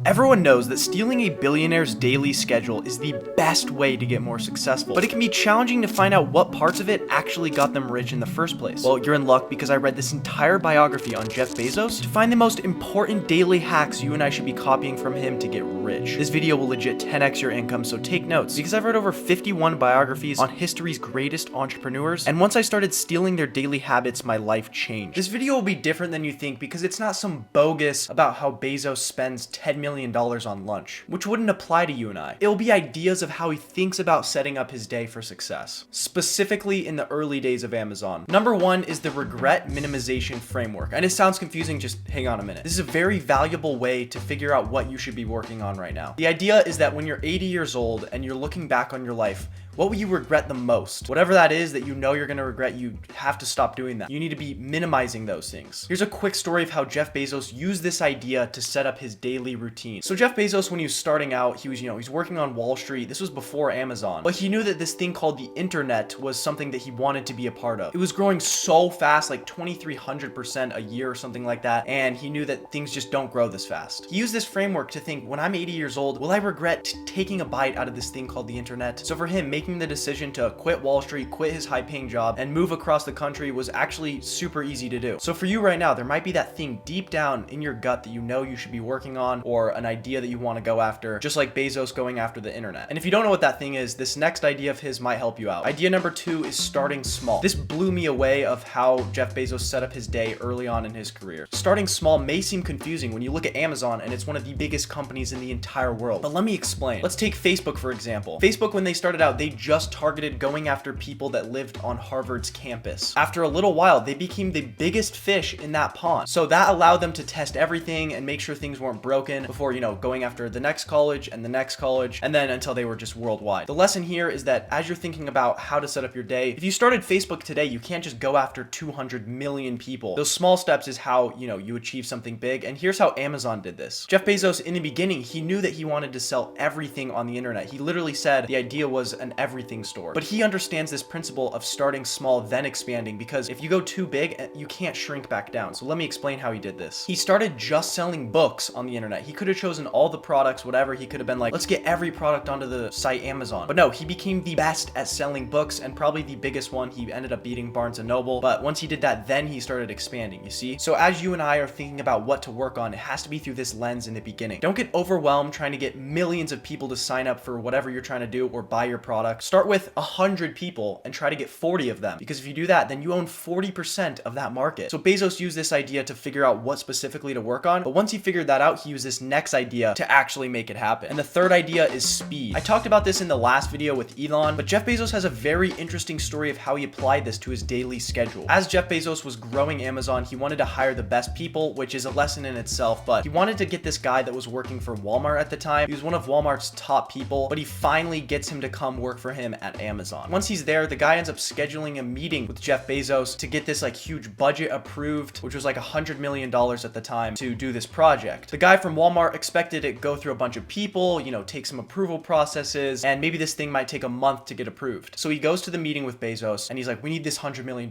Everyone knows that stealing a billionaire's daily schedule is the best way to get more successful, but it can be challenging to find out what parts of it actually got them rich in the first place. Well, you're in luck because I read this entire biography on Jeff Bezos to find the most important daily hacks you and I should be copying from him to get rich. This video will legit 10x your income, so take notes, because I've read over 51 biographies on history's greatest entrepreneurs, and once I started stealing their daily habits, my life changed. This video will be different than you think because it's not some bogus about how Bezos spends $10 million on lunch, which wouldn't apply to you and I. It'll be ideas of how he thinks about setting up his day for success, specifically in the early days of Amazon. Number one is the regret minimization framework. And it sounds confusing, just hang on a minute. This is a very valuable way to figure out what you should be working on right now. The idea is that when you're 80 years old and you're looking back on your life, what will you regret the most? Whatever that is that you know you're gonna regret, you have to stop doing that. You need to be minimizing those things. Here's a quick story of how Jeff Bezos used this idea to set up his daily routine. So Jeff Bezos, when he was starting out, he's working on Wall Street. This was before Amazon, but he knew that this thing called the internet was something that he wanted to be a part of. It was growing so fast, like 2,300% a year or something like that, and he knew that things just don't grow this fast. He used this framework to think, when I'm 80 years old, will I regret taking a bite out of this thing called the internet? So for him, making the decision to quit Wall Street, quit his high-paying job, and move across the country was actually super easy to do. So for you right now, there might be that thing deep down in your gut that you know you should be working on, or an idea that you want to go after, just like Bezos going after the internet. And if you don't know what that thing is, this next idea of his might help you out. Idea number two is starting small. This blew me away of how Jeff Bezos set up his day early on in his career. Starting small may seem confusing when you look at Amazon and it's one of the biggest companies in the entire world. But let me explain. Let's take Facebook, for example. Facebook, when they started out, they just targeted going after people that lived on Harvard's campus. After a little while, they became the biggest fish in that pond. So that allowed them to test everything and make sure things weren't broken before, going after the next college and the next college, and then until they were just worldwide. The lesson here is that as you're thinking about how to set up your day, if you started Facebook today, you can't just go after 200 million people. Those small steps is how, you achieve something big. And here's how Amazon did this. Jeff Bezos, in the beginning, he knew that he wanted to sell everything on the internet. He literally said the idea was an everything store. But he understands this principle of starting small, then expanding, because if you go too big, you can't shrink back down. So let me explain how he did this. He started just selling books on the internet. He could have chosen all the products, whatever. He could have been like, let's get every product onto the site Amazon. But no, he became the best at selling books and probably the biggest one. He ended up beating Barnes & Noble. But once he did that, then he started expanding, you see? So as you and I are thinking about what to work on, it has to be through this lens in the beginning. Don't get overwhelmed trying to get millions of people to sign up for whatever you're trying to do or buy your product. Start with 100 people and try to get 40 of them, because if you do that, then you own 40% of that market. So Bezos used this idea to figure out what specifically to work on, but once he figured that out, he used this next idea to actually make it happen. And the third idea is speed. I talked about this in the last video with Elon, but Jeff Bezos has a very interesting story of how he applied this to his daily schedule. As Jeff Bezos was growing Amazon, he wanted to hire the best people, which is a lesson in itself, but he wanted to get this guy that was working for Walmart at the time. He was one of Walmart's top people, but he finally gets him to come work for him at Amazon. Once he's there, the guy ends up scheduling a meeting with Jeff Bezos to get this huge budget approved, which was $100 million at the time, to do this project. The guy from Walmart expected it to go through a bunch of people, take some approval processes, and maybe this thing might take a month to get approved. So he goes to the meeting with Bezos and he's like, we need this $100 million.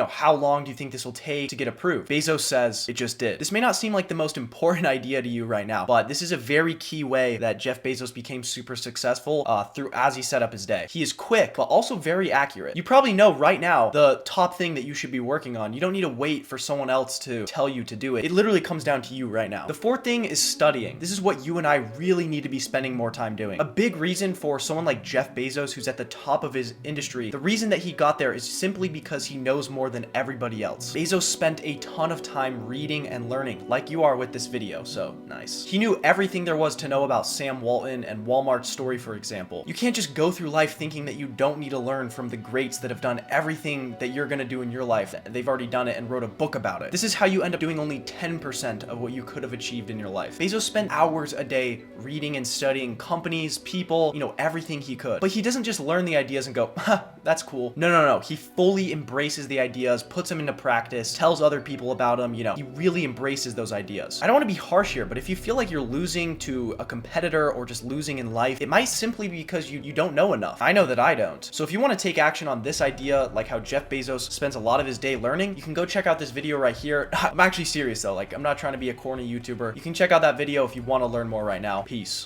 How long do you think this will take to get approved? Bezos says, it just did. This may not seem like the most important idea to you right now, but this is a very key way that Jeff Bezos became super successful through as he set up his day. He is quick, but also very accurate. You probably know right now the top thing that you should be working on. You don't need to wait for someone else to tell you to do it. It literally comes down to you right now. The fourth thing is studying. This is what you and I really need to be spending more time doing. A big reason for someone like Jeff Bezos, who's at the top of his industry, the reason that he got there is simply because he knows more than everybody else. Bezos spent a ton of time reading and learning, like you are with this video, so nice. He knew everything there was to know about Sam Walton and Walmart's story, for example. You can't just go through life thinking that you don't need to learn from the greats that have done everything that you're gonna do in your life. They've already done it and wrote a book about it. This is how you end up doing only 10% of what you could have achieved in your life. Bezos spent hours a day reading and studying companies, people, everything he could. But he doesn't just learn the ideas and go, ha, that's cool. No. He fully embraces the ideas, puts them into practice, tells other people about them, he really embraces those ideas. I don't want to be harsh here, but if you feel like you're losing to a competitor or just losing in life, it might simply be because you don't know enough. enough. I know that I don't. So if you want to take action on this idea, like how Jeff Bezos spends a lot of his day learning, you can go check out this video right here. I'm actually serious though. Like, I'm not trying to be a corny YouTuber. You can check out that video if you want to learn more right now. Peace.